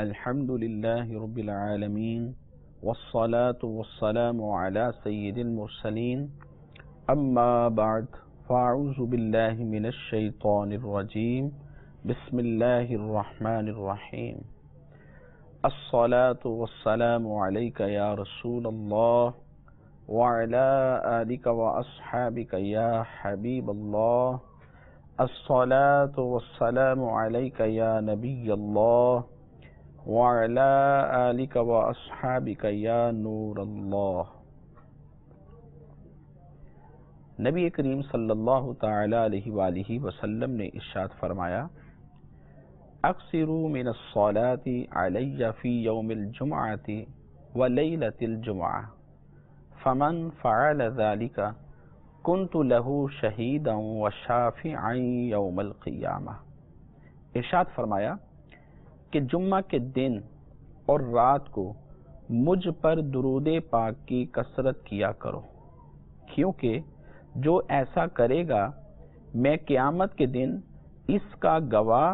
الحمد لله رب العالمين والصلاة والسلام على سيد المرسلين اما بعد فاعوذ بالله من الشيطان الرجيم بسم الله الرحمن الرحيم الصلاة والسلام عليك يا رسول الله وعلى آلك وأصحابك يا حبيب الله الصلاة والسلام عليك يا نبي الله وعلى آلك وأصحابك يا نور الله۔ نبی کریم صلی اللہ تعالی علیہ وآلہ وسلم نے ارشاد فرمایا، اکثروا من الصلاة علی فی یوم الجمعۃ ولیلۃ الجمعہ فمن فعل ذلك کنت له شہیدا وشافعا یوم القیامہ۔ ارشاد فرمایا کہ جمعہ کے دن اور رات کو مجھ پر درود پاک کی کثرت کیا کرو، کیونکہ جو ایسا کرے گا میں قیامت کے دن اس کا گواہ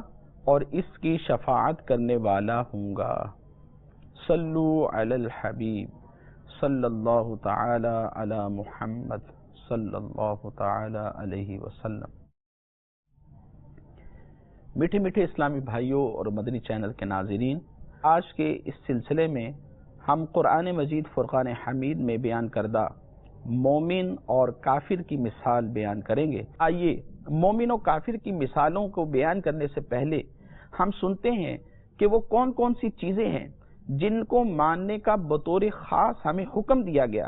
اور اس کی شفاعت کرنے والا ہوں گا۔ صلو علی الحبیب صلی اللہ تعالی علی محمد صلی اللہ تعالی علیہ وسلم۔ میٹھے میٹھے اسلامی بھائیوں اور مدنی چینل کے ناظرین، آج کے اس سلسلے میں ہم قرآن مجید فرقان حمید میں بیان کردہ مومن اور کافر کی مثال بیان کریں گے۔ آئیے مومن و کافر کی مثالوں کو بیان کرنے سے پہلے ہم سنتے ہیں کہ وہ کون کون سی چیزیں ہیں جن کو ماننے کا بطور خاص ہمیں حکم دیا گیا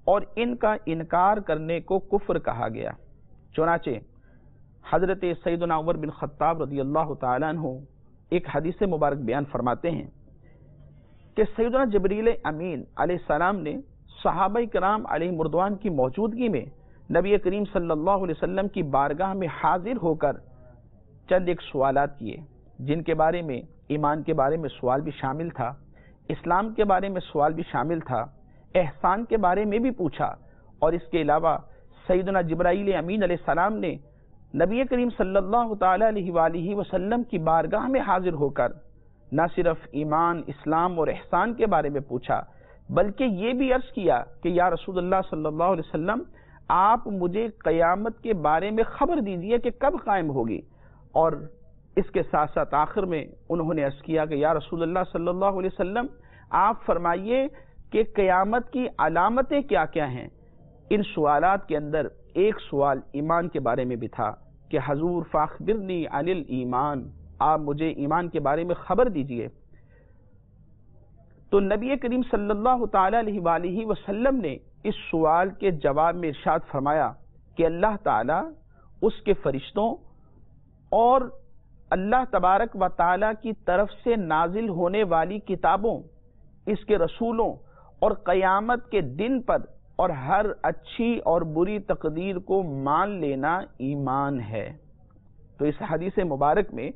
اور ان کا انکار کرنے کو کفر کہا گیا۔ چنانچہ حضرت سیدنا عمر بن خطاب رضی اللہ تعالیٰ عنہ ایک حدیث مبارک بیان فرماتے ہیں کہ سیدنا جبریل امین علیہ السلام نے صحابہ کرام علیہ مردوان کی موجودگی میں نبی کریم صلی اللہ علیہ وسلم کی بارگاہ میں حاضر ہو کر چند ایک سوالات کیے، جن کے بارے میں ایمان کے بارے میں سوال بھی شامل تھا، اسلام کے بارے میں سوال بھی شامل تھا، احسان کے بارے میں بھی پوچھا، اور اس کے علاوہ سیدنا جبرائیل امین علیہ السلام نے نبی کریم صلی اللہ تعالی علیہ وآلہ وسلم کی بارگاہ میں حاضر ہو کر نہ صرف ایمان، اسلام اور احسان کے بارے میں پوچھا، بلکہ یہ بھی عرض کیا کہ یا رسول اللہ صلی اللہ علیہ وسلم آپ مجھے قیامت کے بارے میں خبر دیجئے کہ کب قائم ہوگی، اور اس کے ساتھ ساتھ آخر میں انہوں نے عرض کیا کہ یا رسول اللہ صلی اللہ علیہ وسلم آپ فرمائیے کہ قیامت کی علامتیں کیا کیا ہیں۔ ان سوالات کے اندر ایک سوال ایمان کے بارے میں بھی تھا کہ حضور فاخبرنی عن الایمان، آپ مجھے ایمان کے بارے میں خبر دیجئے۔ تو نبی کریم صلی اللہ تعالی علیہ وآلہ وسلم نے اس سوال کے جواب میں ارشاد فرمایا کہ اللہ تعالی، اس کے فرشتوں اور اللہ تبارک و تعالی کی طرف سے نازل ہونے والی کتابوں، اس کے رسولوں اور قیامت کے دن پر اور ہر اچھی اور بری تقدیر کو مان لینا ایمان ہے۔ تو اس حدیث مبارک میں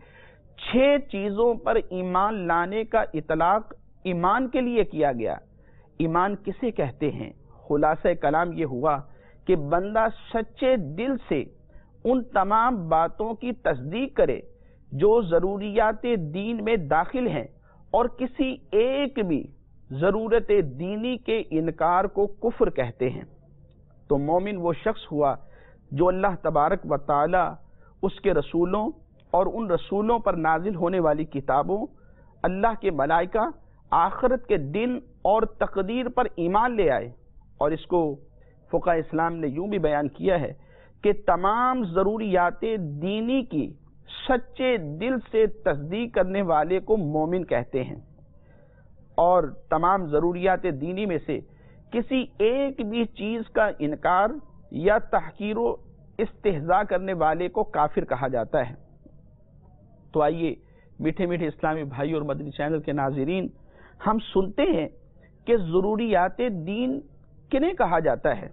6 چیزوں پر ایمان لانے کا اطلاق ایمان کے لیے کیا گیا۔ ایمان کسے کہتے ہیں؟ خلاصہ کلام یہ ہوا کہ بندہ سچے دل سے ان تمام باتوں کی تصدیق کرے جو ضروریات دین میں داخل ہیں، اور کسی ایک بھی ضرورت دینی کے انکار کو کفر کہتے ہیں۔ تو مومن وہ شخص ہوا جو اللہ تبارک و تعالی، اس کے رسولوں اور ان رسولوں پر نازل ہونے والی کتابوں، اللہ کے ملائکہ، آخرت کے دن اور تقدیر پر ایمان لے آئے۔ اور اس کو فقہ اسلام نے یوں بھی بیان کیا ہے کہ تمام ضروریات دینی کی سچے دل سے تصدیق کرنے والے کو مومن کہتے ہیں، اور تمام ضروریات دینی میں سے کسی ایک بھی چیز کا انکار یا تحقیر و استہزاء کرنے والے کو کافر کہا جاتا ہے۔ تو آئیے میٹھے میٹھے اسلامی بھائی اور مدنی چینل کے ناظرین، ہم سنتے ہیں کہ ضروریات دین کنہیں کہا جاتا ہے۔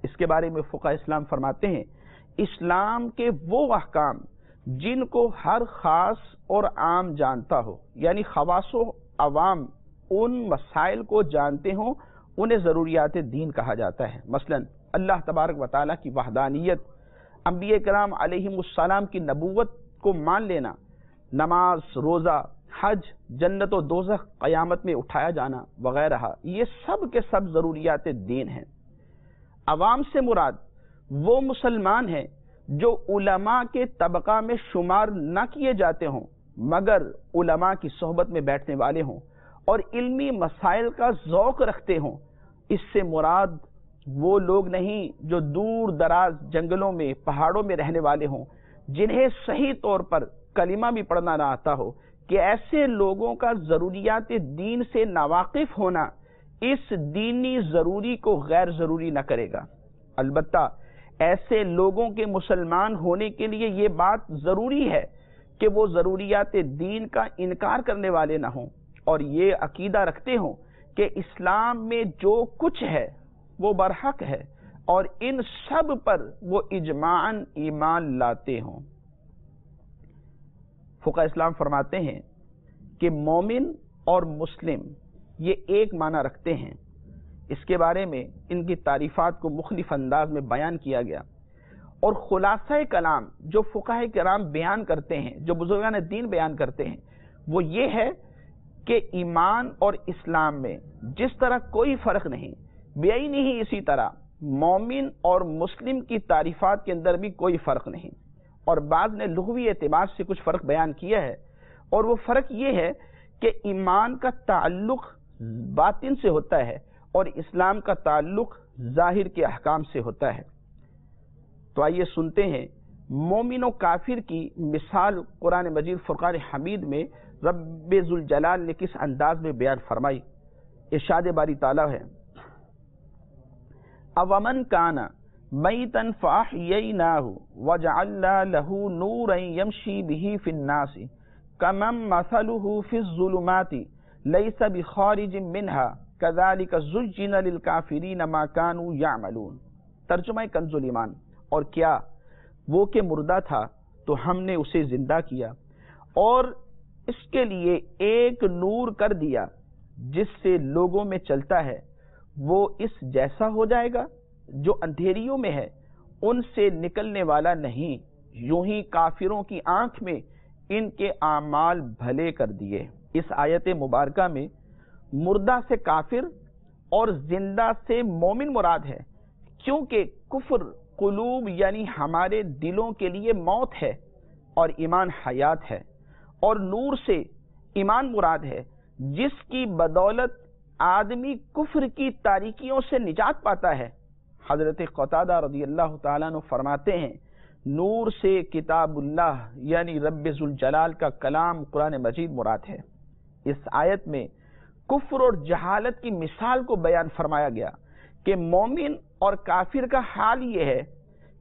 اس کے بارے میں فقہ اسلام فرماتے ہیں، اسلام کے وہ احکام جن کو ہر خاص اور عام جانتا ہو، یعنی خواص و عوام ان مسائل کو جانتے ہوں، انہیں ضروریات دین کہا جاتا ہے۔ مثلا اللہ تبارک و تعالیٰ کی وحدانیت، انبیاء کرام علیہم السلام کی نبوت کو مان لینا، نماز، روزہ، حج، جنت و دوزخ، قیامت میں اٹھایا جانا وغیرہ، یہ سب کے سب ضروریات دین ہیں۔ عوام سے مراد وہ مسلمان ہیں جو علماء کے طبقہ میں شمار نہ کیے جاتے ہوں مگر علماء کی صحبت میں بیٹھنے والے ہوں اور علمی مسائل کا ذوق رکھتے ہوں۔ اس سے مراد وہ لوگ نہیں جو دور دراز جنگلوں میں، پہاڑوں میں رہنے والے ہوں، جنہیں صحیح طور پر کلمہ بھی پڑھنا نہ آتا ہو، کہ ایسے لوگوں کا ضروریات دین سے ناواقف ہونا اس دینی ضروری کو غیر ضروری نہ کرے گا۔ البتہ ایسے لوگوں کے مسلمان ہونے کے لیے یہ بات ضروری ہے کہ وہ ضروریات دین کا انکار کرنے والے نہ ہوں اور یہ عقیدہ رکھتے ہوں کہ اسلام میں جو کچھ ہے وہ برحق ہے اور ان سب پر وہ اجماعاً ایمان لاتے ہوں۔ فقہ اسلام فرماتے ہیں کہ مومن اور مسلم یہ ایک معنی رکھتے ہیں۔ اس کے بارے میں ان کی تعریفات کو مختلف انداز میں بیان کیا گیا اور خلاصہ کلام جو فقہ کرام بیان کرتے ہیں، جو بزرگان دین بیان کرتے ہیں، وہ یہ ہے کہ ایمان اور اسلام میں جس طرح کوئی فرق نہیں، بیعینی ہی اسی طرح مومن اور مسلم کی تعریفات کے اندر بھی کوئی فرق نہیں، اور بعض نے لغوی اعتبار سے کچھ فرق بیان کیا ہے، اور وہ فرق یہ ہے کہ ایمان کا تعلق باطن سے ہوتا ہے اور اسلام کا تعلق ظاہر کے احکام سے ہوتا ہے۔ تو آئیے سنتے ہیں مومن و کافر کی مثال قرآن مجید فرقان حمید میں رب ذوالجلال نے کس انداز میں بیان فرمائی۔ ارشاد باری تعالیٰ ہے، اومن کان میتا فاحییناہ وجعلنا لہ نورا یمشی بہ فی الناس کمن مثلہ فی الظلمات لیس بخارج منہا کذالک زجن للکافرین ما کانوا یعملون۔ ترجمہ کنز الایمان، اور کیا وہ کہ مردہ تھا تو ہم نے اسے زندہ کیا اور اس کے لیے ایک نور کر دیا جس سے لوگوں میں چلتا ہے، وہ اس جیسا ہو جائے گا جو اندھیریوں میں ہے، ان سے نکلنے والا نہیں۔ یوں ہی کافروں کی آنکھ میں ان کے اعمال بھلے کر دیے۔ اس آیت مبارکہ میں مردہ سے کافر اور زندہ سے مومن مراد ہے، کیونکہ کفر قلوب یعنی ہمارے دلوں کے لیے موت ہے اور ایمان حیات ہے، اور نور سے ایمان مراد ہے جس کی بدولت آدمی کفر کی تاریکیوں سے نجات پاتا ہے۔ حضرت قتادہ رضی اللہ تعالیٰ عنہ فرماتے ہیں، نور سے کتاب اللہ یعنی رب ذوالجلال کا کلام قرآن مجید مراد ہے۔ اس آیت میں کفر اور جہالت کی مثال کو بیان فرمایا گیا کہ مومن اور کافر کا حال یہ ہے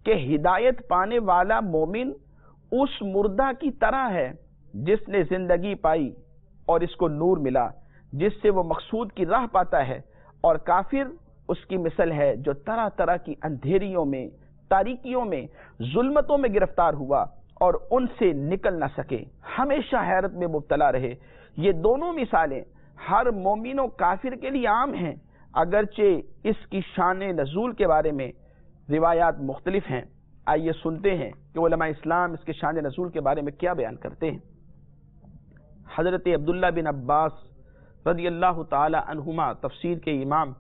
کہ ہدایت پانے والا مومن اس مردہ کی طرح ہے جس نے زندگی پائی اور اس کو نور ملا جس سے وہ مقصود کی راہ پاتا ہے، اور کافر اس کی مثل ہے جو طرح طرح کی اندھیریوں میں، تاریکیوں میں، ظلمتوں میں گرفتار ہوا اور ان سے نکل نہ سکے، ہمیشہ حیرت میں مبتلا رہے۔ یہ دونوں مثالیں ہر مومن و کافر کے لیے عام ہیں، اگرچہ اس کی شان نزول کے بارے میں روایات مختلف ہیں۔ آئیے سنتے ہیں کہ علماء اسلام اس کے شان نزول کے بارے میں کیا بیان کرتے ہیں۔ حضرت عبداللہ بن عباس رضی اللہ تعالی عنہما تفسیر کے امام،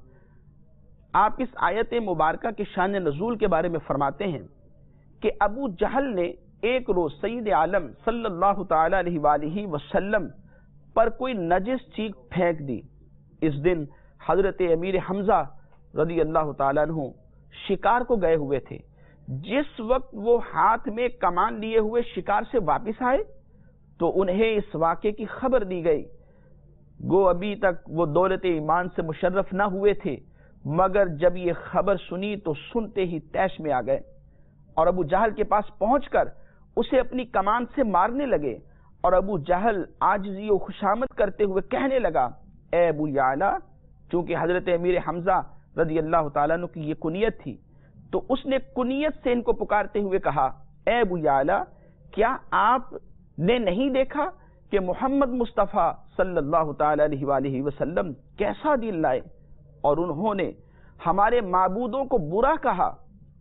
آپ اس آیت مبارکہ کے شان نزول کے بارے میں فرماتے ہیں کہ ابو جہل نے ایک روز سید عالم صلی اللہ تعالی علیہ وآلہ وسلم پر کوئی نجس چیز پھینک دی۔ اس دن حضرت امیر حمزہ رضی اللہ تعالیٰ عنہ شکار کو گئے ہوئے تھے۔ جس وقت وہ ہاتھ میں کمان لیے ہوئے شکار سے واپس آئے تو انہیں اس واقعے کی خبر دی گئی۔ گو ابھی تک وہ دولت ایمان سے مشرف نہ ہوئے تھے، مگر جب یہ خبر سنی تو سنتے ہی طیش میں آ گئے اور ابو جہل کے پاس پہنچ کر اسے اپنی کمان سے مارنے لگے، اور ابو جہل عاجزی و خوشامد کرتے ہوئے کہنے لگا، اے ابو یعلا، چونکہ حضرت امیر حمزہ رضی اللہ تعالیٰ عنہ کی یہ کنیت تھی تو اس نے کنیت سے ان کو پکارتے ہوئے کہا، اے ابو یعلا، کیا آپ نے نہیں دیکھا کہ محمد مصطفیٰ صلی اللہ تعالی علیہ وآلہ وسلم کیسا دین لائے، اور انہوں نے ہمارے معبودوں کو برا کہا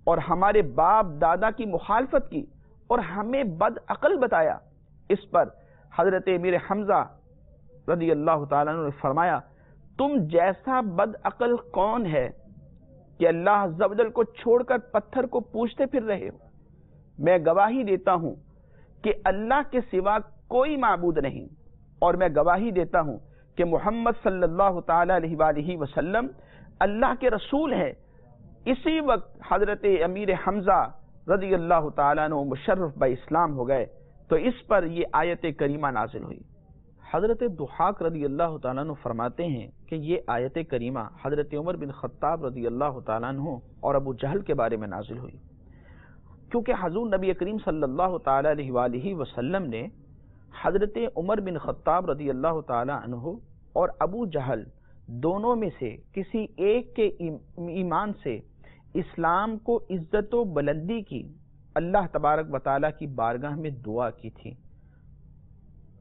اور ہمارے باپ دادا کی مخالفت کی اور ہمیں بد عقل بتایا۔ اس پر حضرت امیر حمزہ رضی اللہ تعالیٰ عنہ نے فرمایا تم جیسا بد عقل کون ہے کہ اللہ عز و جل کو چھوڑ کر پتھر کو پوجتے پھر رہے ہو؟ میں گواہی دیتا ہوں کہ اللہ کے سوا کوئی معبود نہیں، اور میں گواہی دیتا ہوں کہ محمد صلی اللہ تعالی علیہ وآلہ وسلم اللہ کے رسول ہیں۔ اسی وقت حضرت امیر حمزہ رضی اللہ تعالیٰ عنہ مشرف با اسلام ہو گئے، تو اس پر یہ آیت کریمہ نازل ہوئی۔ حضرت ضحاک رضی اللہ تعالیٰ عنہ فرماتے ہیں کہ یہ آیت کریمہ حضرت عمر بن خطاب رضی اللہ تعالیٰ عنہ اور ابو جہل کے بارے میں نازل ہوئی، کیونکہ حضور نبی کریم صلی اللہ تعالی علیہ وآلہ وسلم نے حضرت عمر بن خطاب رضی اللہ تعالی عنہ اور ابو جہل دونوں میں سے کسی ایک کے ایمان سے اسلام کو عزت و بلندی کی اللہ تبارک و تعالیٰ کی بارگاہ میں دعا کی تھی،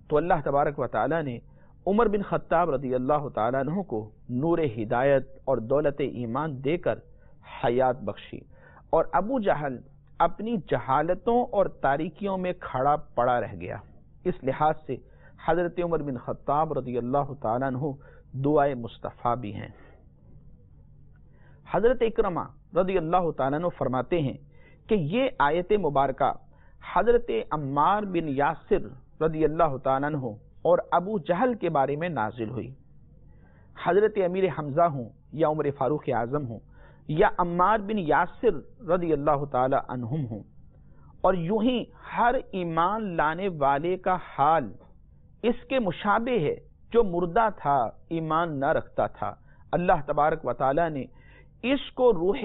تو اللہ تبارک و تعالیٰ نے عمر بن خطاب رضی اللہ تعالیٰ عنہ کو نور ہدایت اور دولت ایمان دے کر حیات بخشی، اور ابو جہل اپنی جہالتوں اور تاریکیوں میں کھڑا پڑا رہ گیا۔ اس لحاظ سے حضرت عمر بن خطاب رضی اللہ تعالیٰ عنہ دعائے مصطفیٰ بھی ہیں۔ حضرت اکرمہ رضی اللہ تعالیٰ عنہ فرماتے ہیں کہ یہ آیت مبارکہ حضرت عمار بن یاسر رضی اللہ تعالیٰ عنہ اور ابو جہل کے بارے میں نازل ہوئی۔ حضرت امیر حمزہ ہوں یا عمر فاروق اعظم ہوں یا عمار بن یاسر رضی اللہ تعالی عنہم ہوں، اور یوں ہی ہر ایمان لانے والے کا حال اس کے مشابہ ہے جو مردہ تھا، ایمان نہ رکھتا تھا۔ اللہ تبارک و تعالی نے اس کو روح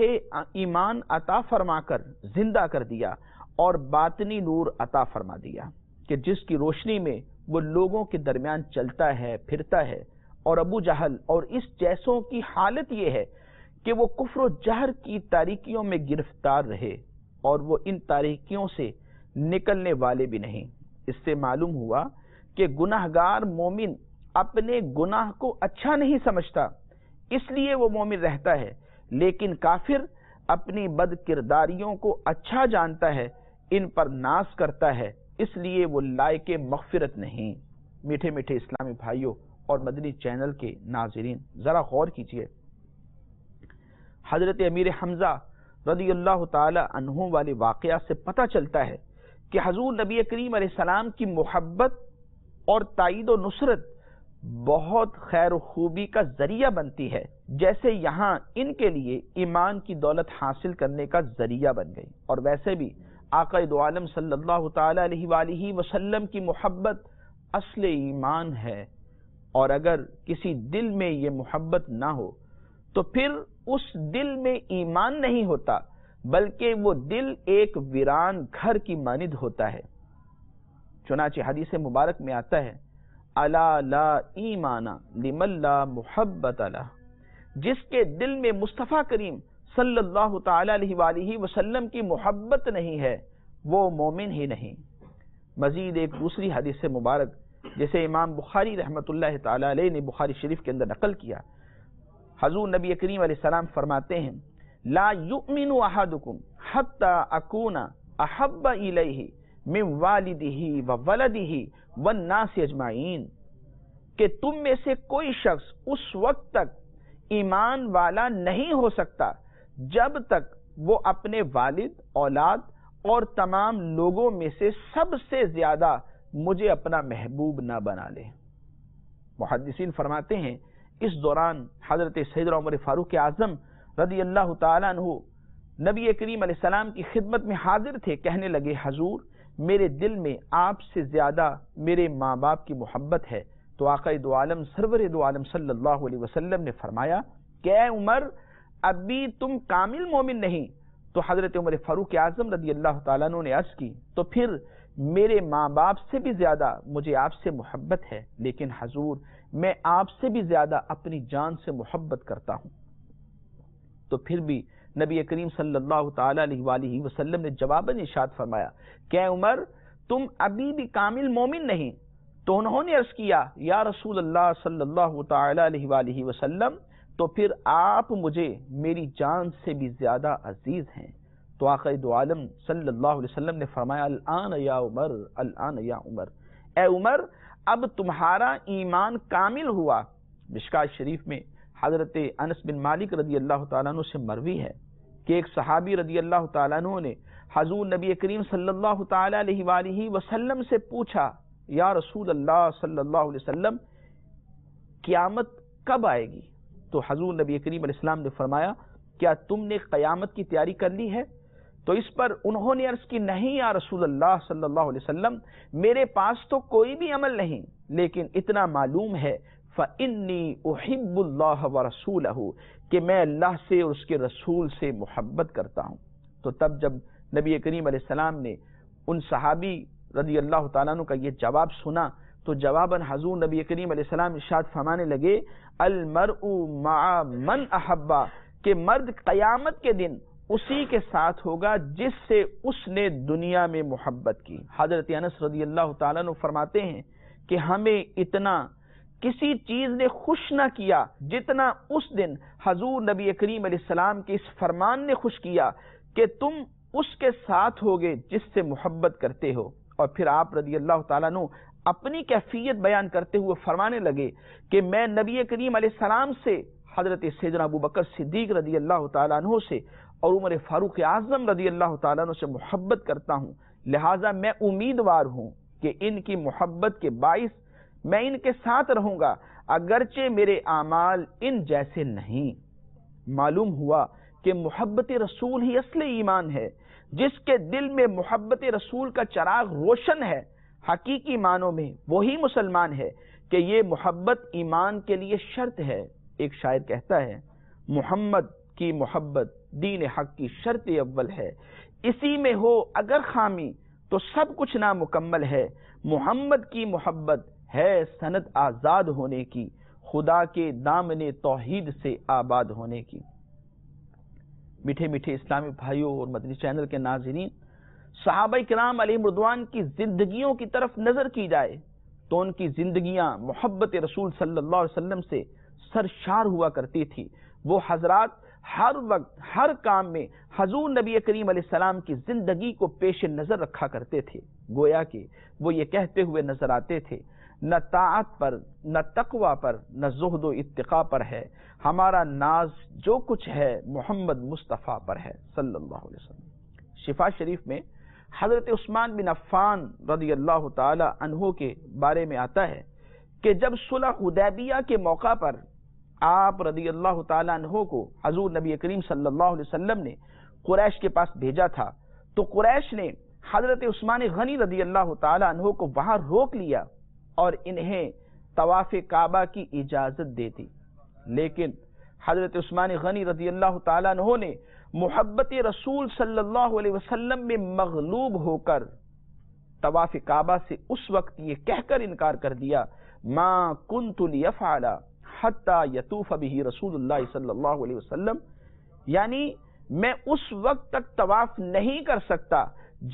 ایمان عطا فرما کر زندہ کر دیا اور باطنی نور عطا فرما دیا کہ جس کی روشنی میں وہ لوگوں کے درمیان چلتا ہے پھرتا ہے۔ اور ابو جہل اور اس جیسوں کی حالت یہ ہے کہ وہ کفر و جہر کی تاریکیوں میں گرفتار رہے اور وہ ان تاریکیوں سے نکلنے والے بھی نہیں۔ اس سے معلوم ہوا کہ گناہگار مومن اپنے گناہ کو اچھا نہیں سمجھتا، اس لیے وہ مومن رہتا ہے، لیکن کافر اپنی بد کرداریوں کو اچھا جانتا ہے، ان پر ناز کرتا ہے، اس لیے وہ لائق مغفرت نہیں۔ میٹھے میٹھے اسلامی بھائیوں اور مدنی چینل کے ناظرین، ذرا غور کیجئے، حضرت امیر حمزہ رضی اللہ تعالی عنہ والے واقعہ سے پتہ چلتا ہے کہ حضور نبی کریم علیہ السلام کی محبت اور تائید و نصرت بہت خیر و خوبی کا ذریعہ بنتی ہے، جیسے یہاں ان کے لیے ایمان کی دولت حاصل کرنے کا ذریعہ بن گئی۔ اور ویسے بھی آقا دو عالم صلی اللہ تعالی علیہ وآلہ وسلم کی محبت اصل ایمان ہے، اور اگر کسی دل میں یہ محبت نہ ہو تو پھر اس دل میں ایمان نہیں ہوتا، بلکہ وہ دل ایک ویران گھر کی مانند ہوتا ہے۔ چنانچہ حدیث مبارک میں آتا ہے، الا لا ایمان لمن لا محبت لہ، جس کے دل میں مصطفیٰ کریم صلی اللہ تعالی علیہ وآلہ وسلم کی محبت نہیں ہے، وہ مومن ہی نہیں۔ مزید ایک دوسری حدیث مبارک جسے امام بخاری رحمۃ اللہ تعالی علیہ نے بخاری شریف کے اندر نقل کیا، حضور نبی کریم علیہ السلام فرماتے ہیں، لا یؤمن احدکم حتی اکون احب الیہ من والدہ وولدہ والناس اجمعین، کہ تم میں سے کوئی شخص اس وقت تک ایمان والا نہیں ہو سکتا جب تک وہ اپنے والد، اولاد اور تمام لوگوں میں سے سب سے زیادہ مجھے اپنا محبوب نہ بنا لے۔ محدثین فرماتے ہیں اس دوران حضرت سیدنا عمر فاروق اعظم رضی اللہ تعالیٰ عنہ نبی کریم علیہ السلام کی خدمت میں حاضر تھے، کہنے لگے، حضور میرے دل میں آپ سے زیادہ میرے ماں باپ کی محبت ہے۔ تو آقا دو عالم سرور دو عالم صلی اللہ علیہ وسلم نے فرمایا کہ اے عمر، ابھی تم کامل مومن نہیں۔ تو حضرت عمر فاروق اعظم رضی اللہ تعالیٰ عنہ نے عرض کی، تو پھر میرے ماں باپ سے بھی زیادہ مجھے آپ سے محبت ہے، لیکن حضور میں آپ سے بھی زیادہ اپنی جان سے محبت کرتا ہوں۔ تو پھر بھی نبی کریم صلی اللہ تعالی علیہ وآلہ وسلم نے جواباً ارشاد فرمایا کہ اے عمر، تم ابھی بھی کامل مومن نہیں۔ تو انہوں نے عرض کیا، یا رسول اللہ صلی اللہ تعالی علیہ وآلہ وسلم، تو پھر آپ مجھے میری جان سے بھی زیادہ عزیز ہیں۔ تو آقا دو عالم صلی اللہ علیہ وسلم نے فرمایا، الآن یا عمر، الآن یا عمر، اے عمر اب تمہارا ایمان کامل ہوا۔ مشکات شریف میں حضرت انس بن مالک رضی اللہ تعالیٰ عنہ سے مروی ہے کہ ایک صحابی رضی اللہ تعالیٰ عنہ نے حضور نبی کریم صلی اللہ تعالیٰ علیہ وآلہ وسلم سے پوچھا، یا رسول اللہ صلی اللہ علیہ وسلم قیامت کب آئے گی؟ تو حضور نبی کریم علیہ السلام نے فرمایا، کیا تم نے قیامت کی تیاری کر لی ہے؟ تو اس پر انہوں نے عرض کی، نہیں یا رسول اللہ صلی اللہ علیہ وسلم، میرے پاس تو کوئی بھی عمل نہیں، لیکن اتنا معلوم ہے فَإِنِّي أُحِبُّ اللَّهَ وَرَسُولَهُ کہ میں اللہ سے اور اس کے رسول سے محبت کرتا ہوں۔ تو تب جب نبی کریم علیہ السلام نے ان صحابی رضی اللہ تعالیٰ عنہ کا یہ جواب سنا تو جواباً حضور نبی کریم علیہ السلام ارشاد فرمانے لگے، المرء مع من احبا کہ مرد قیامت کے دن اسی کے ساتھ ہوگا جس سے اس نے دنیا میں محبت کی۔ حضرت انس رضی اللہ تعالیٰ عنہ فرماتے ہیں کہ ہمیں اتنا کسی چیز نے خوش نہ کیا جتنا اس دن حضور نبی کریم علیہ السلام کے اس فرمان نے خوش کیا کہ تم اس کے ساتھ ہوگے جس سے محبت کرتے ہو۔ اور پھر آپ رضی اللہ تعالیٰ عنہ اپنی کیفیت بیان کرتے ہوئے فرمانے لگے کہ میں نبی کریم علیہ السلام سے، حضرت سیدنا ابو بکر صدیق رضی اللہ تعالیٰ عنہ سے اور عمر فاروق اعظم رضی اللہ تعالیٰ عنہ سے محبت کرتا ہوں، لہٰذا میں امیدوار ہوں کہ ان کی محبت کے باعث میں ان کے ساتھ رہوں گا، اگرچہ میرے اعمال ان جیسے نہیں۔ معلوم ہوا کہ محبت رسول ہی اصل ایمان ہے۔ جس کے دل میں محبت رسول کا چراغ روشن ہے، حقیقی معنوں میں وہی مسلمان ہے کہ یہ محبت ایمان کے لیے شرط ہے۔ ایک شاعر کہتا ہے، محمد کی محبت دین حق کی شرط اول ہے، اسی میں ہو اگر خامی تو سب کچھ نامکمل ہے۔ محمد کی محبت ہے سند آزاد ہونے کی، خدا کے دامن توحید سے آباد ہونے کی۔ میٹھے میٹھے اسلامی بھائیوں اور مدنی چینل کے ناظرین، صحابہ کرام علیہم رضوان کی زندگیوں کی طرف نظر کی جائے تو ان کی زندگیاں محبت رسول صلی اللہ علیہ وسلم سے سرشار ہوا کرتی تھی۔ وہ حضرات ہر وقت ہر کام میں حضور نبی کریم علیہ السلام کی زندگی کو پیش نظر رکھا کرتے تھے، گویا کہ وہ یہ کہتے ہوئے نظر آتے تھے، نہ طاعت پر، نہ تقوی پر، نہ زہد و اتقاء پر ہے، ہمارا ناز جو کچھ ہے محمد مصطفیٰ پر ہے صلی اللہ علیہ وسلم۔ شفا شریف میں حضرت عثمان بن عفان رضی اللہ تعالی عنہ کے بارے میں آتا ہے کہ جب صلح حدیبیہ کے موقع پر آپ رضی اللہ تعالی عنہ کو حضور نبی کریم صلی اللہ علیہ وسلم نے قریش کے پاس بھیجا تھا تو قریش نے حضرت عثمان غنی رضی اللہ تعالی عنہ کو وہاں روک لیا اور انہیں طواف کعبہ کی اجازت دے دی، لیکن حضرت عثمان غنی رضی اللہ تعالی عنہ نے محبت رسول صلی اللہ علیہ وسلم میں مغلوب ہو کر طواف کعبہ سے اس وقت یہ کہہ کر انکار کر دیا، ما کنت لیفعل حتی یطوف بہ رسول اللہ صلی اللہ علیہ وسلم، یعنی میں اس وقت تک طواف نہیں کر سکتا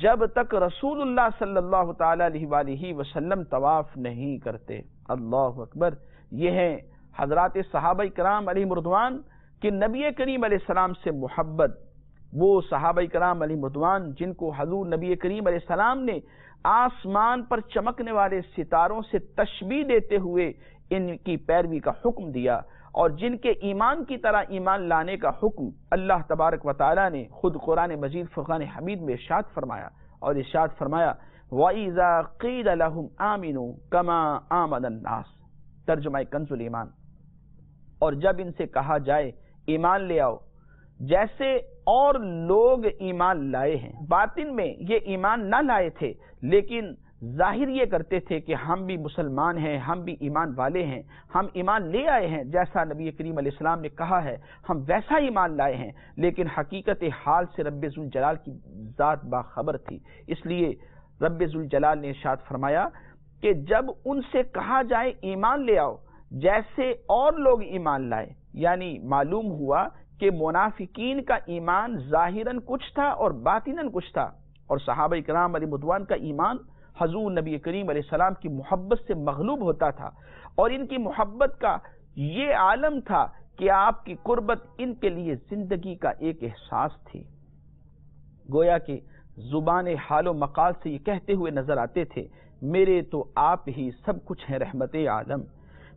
جب تک رسول اللہ صلی اللہ تعالی علیہ وآلہ وسلم طواف نہیں کرتے۔ اللہ اکبر۔ یہ ہیں حضرات صحابہ کرام علیہم رضوان کہ نبی کریم علیہ السلام سے محبت، وہ صحابہ کرام علیہم رضوان جن کو حضور نبی کریم علیہ السلام نے آسمان پر چمکنے والے ستاروں سے تشبیہ دیتے ہوئے ان کی پیروی کا حکم دیا، اور جن کے ایمان کی طرح ایمان لانے کا حکم اللہ تبارک و تعالی نے خود قرآن مجید فرقان حمید میں ارشاد فرمایا، اور ارشاد فرمایا وَإِذَا قِيلَ لَهُمْ آمِنُوا كَمَا آمَنَ النَّاسُ، ترجمہ کنز الایمان، اور جب ان سے کہا جائے ایمان لے آؤ جیسے اور لوگ ایمان لائے ہیں۔ باطن میں یہ ایمان نہ لائے تھے لیکن ظاہر یہ کرتے تھے کہ ہم بھی مسلمان ہیں، ہم بھی ایمان والے ہیں، ہم ایمان لے آئے ہیں، جیسا نبی کریم علیہ السلام نے کہا ہے ہم ویسا ایمان لائے ہیں، لیکن حقیقت حال سے رب ذوالجلال کی ذات باخبر تھی۔ اس لیے رب ذوالجلال نے ارشاد فرمایا کہ جب ان سے کہا جائے ایمان لے آؤ جیسے اور لوگ ایمان لائے، یعنی معلوم ہوا کہ منافقین کا ایمان ظاہراً کچھ تھا اور باطناً کچھ تھا، اور صحابہ کرام علیہ رضوان کا ایمان حضور نبی کریم علیہ السلام کی محبت سے مغلوب ہوتا تھا، اور ان کی محبت کا یہ عالم تھا کہ آپ کی قربت ان کے لیے زندگی کا ایک احساس تھی۔ گویا کہ زبان حال و مقال سے یہ کہتے ہوئے نظر آتے تھے میرے تو آپ ہی سب کچھ ہیں رحمت عالم،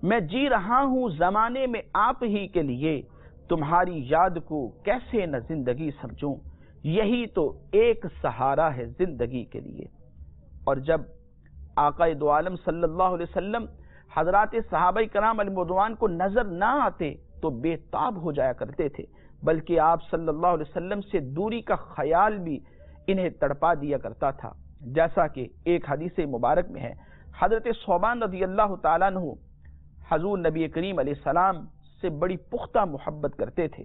میں جی رہا ہوں زمانے میں آپ ہی کے لیے، تمہاری یاد کو کیسے نہ زندگی سمجھوں، یہی تو ایک سہارا ہے زندگی کے لیے۔ اور جب آقا دو عالم صلی اللہ علیہ وسلم حضرات صحابہ کرام علیہ رضوان کو نظر نہ آتے تو بے تاب ہو جایا کرتے تھے، بلکہ آپ صلی اللہ علیہ وسلم سے دوری کا خیال بھی انہیں تڑپا دیا کرتا تھا۔ جیسا کہ ایک حدیث مبارک میں ہے، حضرت ثوبان رضی اللہ تعالیٰ عنہ حضور نبی کریم علیہ السلام سے بڑی پختہ محبت کرتے تھے،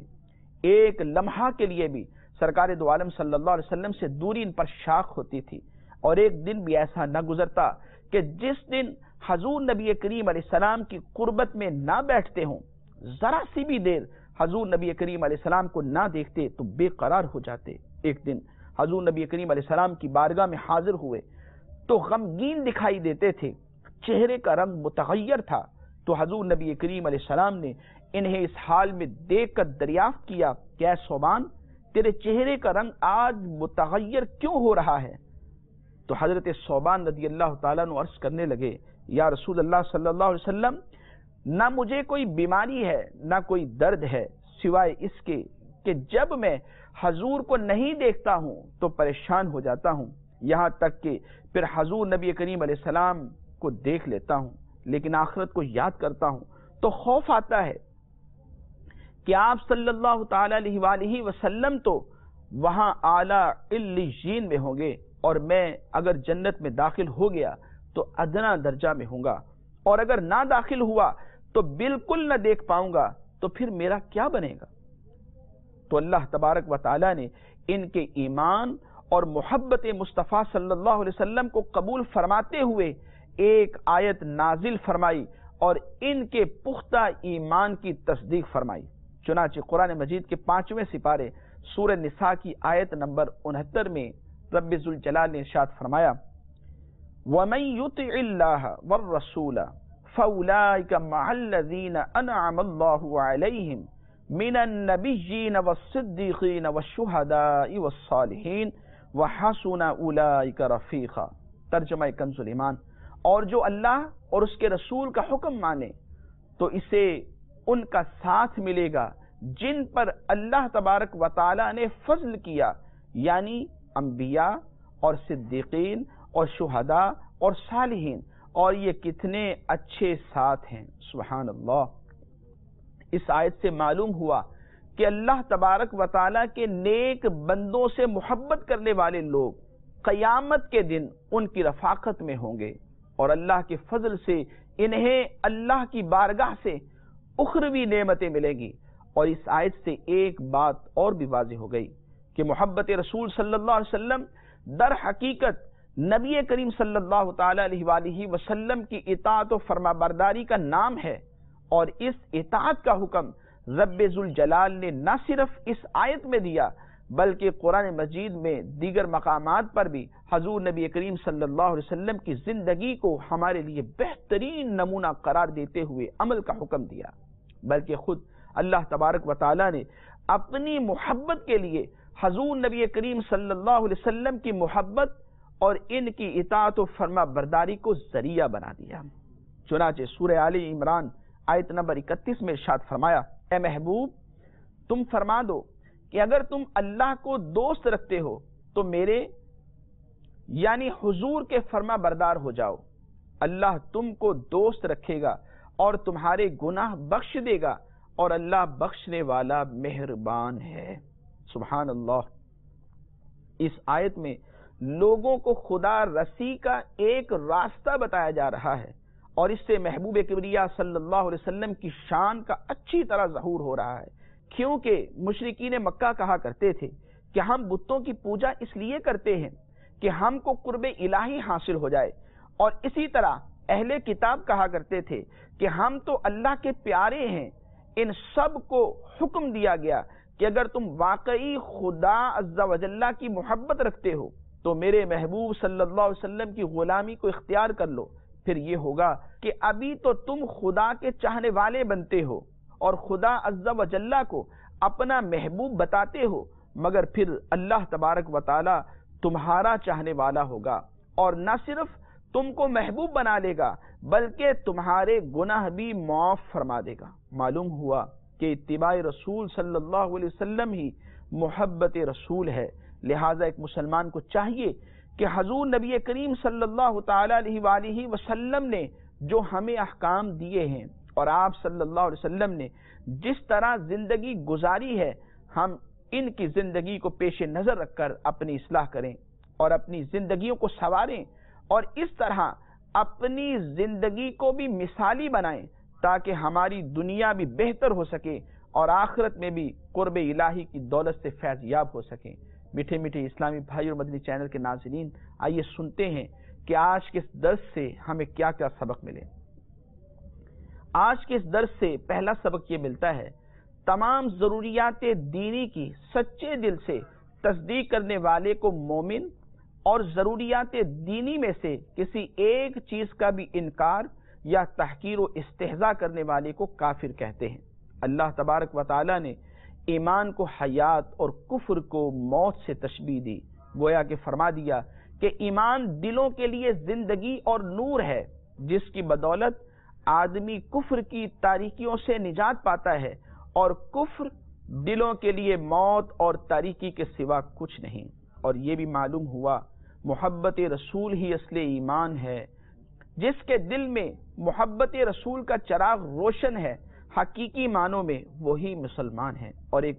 ایک لمحہ کے لیے بھی سرکار دو عالم صلی اللہ علیہ وسلم سے دوری ان پر شاق ہوتی تھی، اور ایک دن بھی ایسا نہ گزرتا کہ جس دن حضور نبی کریم علیہ السلام کی قربت میں نہ بیٹھتے ہوں، ذرا سی بھی دیر حضور نبی کریم علیہ السلام کو نہ دیکھتے تو بے قرار ہو جاتے۔ ایک دن حضور نبی کریم علیہ السلام کی بارگاہ میں حاضر ہوئے تو غمگین دکھائی دیتے تھے، چہرے کا رنگ متغیر تھا، تو حضور نبی کریم علیہ السلام نے انہیں اس حال میں دیکھ کر دریافت کیا کہ اے ثوبان، تیرے چہرے کا رنگ آج متغیر کیوں ہو رہا ہے؟ تو حضرت ثوبان رضی اللہ تعالیٰ عنہ عرض کرنے لگے، یا رسول اللہ صلی اللہ علیہ وسلم، نہ مجھے کوئی بیماری ہے نہ کوئی درد ہے، سوائے اس کے کہ جب میں حضور کو نہیں دیکھتا ہوں تو پریشان ہو جاتا ہوں، یہاں تک کہ پھر حضور نبی کریم علیہ السلام کو دیکھ لیتا ہوں، لیکن آخرت کو یاد کرتا ہوں تو خوف آتا ہے کہ آپ صلی اللہ تعالی علیہ وآلہ وسلم تو وہاں اعلیٰ علیین میں ہوں گے، اور میں اگر جنت میں داخل ہو گیا تو ادنا درجہ میں ہوں گا، اور اگر نہ داخل ہوا تو بالکل نہ دیکھ پاؤں گا، تو پھر میرا کیا بنے گا؟ تو اللہ تبارک و تعالی نے ان کے ایمان اور محبت مصطفیٰ صلی اللہ علیہ وسلم کو قبول فرماتے ہوئے ایک آیت نازل فرمائی اور ان کے پختہ ایمان کی تصدیق فرمائی۔ چنانچہ قرآن مجید کے 5ویں سپارے سورہ نساء کی آیت نمبر 69 میں رب ذوالجلال نے ارشاد فرمایا، وَمَن يُطِعِ اللَّهَ وَالرَّسُولَ فَأُولَٰئِكَ مَعَ الَّذِينَ أَنْعَمَ اللَّهُ عَلَيْهِمْ مِنَ النَّبِيِّينَ وَالصِّدِّيقِينَ وَالشُّهَدَاءِ وَالصَّالِحِينَ وَحَسُنَ أُولَٰئِكَ رَفِيقًا۔ ترجمہ کنز الایمان، اور جو اللہ اور اس کے رسول کا حکم مانے تو اسے ان کا ساتھ ملے گا جن پر اللہ تبارک و تعالی نے فضل کیا، یعنی انبیاء اور صدیقین اور شہداء اور صالحین، اور یہ کتنے اچھے ساتھ ہیں، سبحان اللہ۔ اس آیت سے معلوم ہوا کہ اللہ تبارک و تعالی کے نیک بندوں سے محبت کرنے والے لوگ قیامت کے دن ان کی رفاقت میں ہوں گے، اور اللہ کے فضل سے انہیں اللہ کی بارگاہ سے اخروی نعمتیں ملیں گی۔ اور اس آیت سے ایک بات اور بھی واضح ہو گئی کہ محبت رسول صلی اللہ علیہ وسلم در حقیقت نبی کریم صلی اللہ تعالی علیہ وآلہ وسلم کی اطاعت و فرما برداری کا نام ہے، اور اس اطاعت کا حکم رب ذوالجلال نے نہ صرف اس آیت میں دیا بلکہ قرآن مجید میں دیگر مقامات پر بھی حضور نبی کریم صلی اللہ علیہ وسلم کی زندگی کو ہمارے لیے بہترین نمونہ قرار دیتے ہوئے عمل کا حکم دیا، بلکہ خود اللہ تبارک و تعالی نے اپنی محبت کے لیے حضور نبی کریم صلی اللہ علیہ وسلم کی محبت اور ان کی اطاعت و فرما برداری کو ذریعہ بنا دیا۔ چنانچہ سورہ آل عمران آیت نمبر 31 میں ارشاد فرمایا، اے محبوب تم فرما دو کہ اگر تم اللہ کو دوست رکھتے ہو تو میرے یعنی حضور کے فرما بردار ہو جاؤ، اللہ تم کو دوست رکھے گا اور تمہارے گناہ بخش دے گا، اور اللہ بخشنے والا مہربان ہے، سبحان اللہ۔ اس آیت میں لوگوں کو خدا رسی کا ایک راستہ بتایا جا رہا ہے، اور اس سے محبوب کبریا صلی اللہ علیہ وسلم کی شان کا اچھی طرح ظہور ہو رہا ہے، کیونکہ مشرکین مکہ کہا کرتے تھے کہ ہم بتوں کی پوجا اس لیے کرتے ہیں کہ ہم کو قرب الہی حاصل ہو جائے، اور اسی طرح اہل کتاب کہا کرتے تھے کہ ہم تو اللہ کے پیارے ہیں۔ ان سب کو حکم دیا گیا کہ اگر تم واقعی خدا عز و جل کی محبت رکھتے ہو تو میرے محبوب صلی اللہ علیہ وسلم کی غلامی کو اختیار کر لو، پھر یہ ہوگا کہ ابھی تو تم خدا کے چاہنے والے بنتے ہو اور خدا عز و جل کو اپنا محبوب بتاتے ہو، مگر پھر اللہ تبارک و تعالی تمہارا چاہنے والا ہوگا، اور نہ صرف تم کو محبوب بنا لے گا بلکہ تمہارے گناہ بھی معاف فرما دے گا۔ معلوم ہوا کہ اتباع رسول صلی اللہ علیہ وسلم ہی محبت رسول ہے، لہٰذا ایک مسلمان کو چاہیے کہ حضور نبی کریم صلی اللہ تعالی علیہ وآلہ وسلم نے جو ہمیں احکام دیے ہیں اور آپ صلی اللہ علیہ وسلم نے جس طرح زندگی گزاری ہے، ہم ان کی زندگی کو پیش نظر رکھ کر اپنی اصلاح کریں اور اپنی زندگیوں کو سنواریں، اور اس طرح اپنی زندگی کو بھی مثالی بنائیں تاکہ ہماری دنیا بھی بہتر ہو سکے اور آخرت میں بھی قرب الہی کی دولت سے فیض یاب ہو سکیں۔ میٹھے میٹھے اسلامی بھائی اور مدنی چینل کے ناظرین، آئیے سنتے ہیں کہ آج کے اس درس سے ہمیں کیا کیا سبق ملے۔ آج کے اس درس سے پہلا سبق یہ ملتا ہے، تمام ضروریات دینی کی سچے دل سے تصدیق کرنے والے کو مومن، اور ضروریات دینی میں سے کسی ایک چیز کا بھی انکار یا تحقیر و استہزاء کرنے والے کو کافر کہتے ہیں۔ اللہ تبارک و تعالی نے ایمان کو حیات اور کفر کو موت سے تشبیہ دی، گویا کہ فرما دیا کہ ایمان دلوں کے لیے زندگی اور نور ہے، جس کی بدولت آدمی کفر کی تاریکیوں سے نجات پاتا ہے، اور کفر دلوں کے لیے موت اور تاریکی کے سوا کچھ نہیں۔ اور یہ بھی معلوم ہوا محبت رسول ہی اصل ایمان ہے، جس کے دل میں محبت رسول کا چراغ روشن ہے، حقیقی معنوں میں وہی مسلمان ہے۔ اور ایک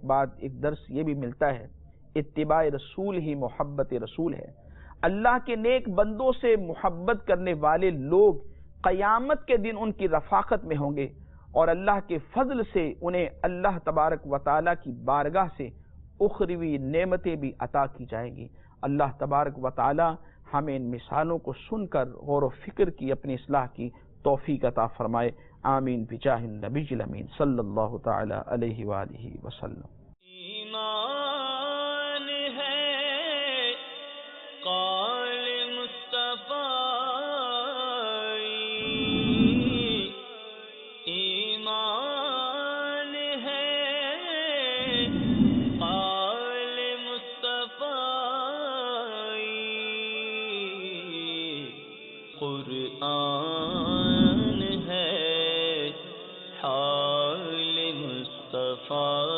درس یہ بھی ملتا ہے، اتباع رسول ہی محبت رسول ہے۔ اللہ کے نیک بندوں سے محبت کرنے والے لوگ قیامت کے دن ان کی رفاقت میں ہوں گے، اور اللہ کے فضل سے انہیں اللہ تبارک و تعالی کی بارگاہ سے اخروی نعمتیں بھی عطا کی جائیں گی۔ اللہ تبارک و تعالی ہمیں ان مثالوں کو سن کر غور و فکر کی اپنی اصلاح کی توفیق عطا فرمائے، آمین بجاہ النبی الامین صلی اللہ تعالی علیہ وآلہ وسلم۔ ایمان ہے قول مصطفیٰ، ایمان ہے قول مصطفیٰ، قرآن ہے حال مصطفیٰ۔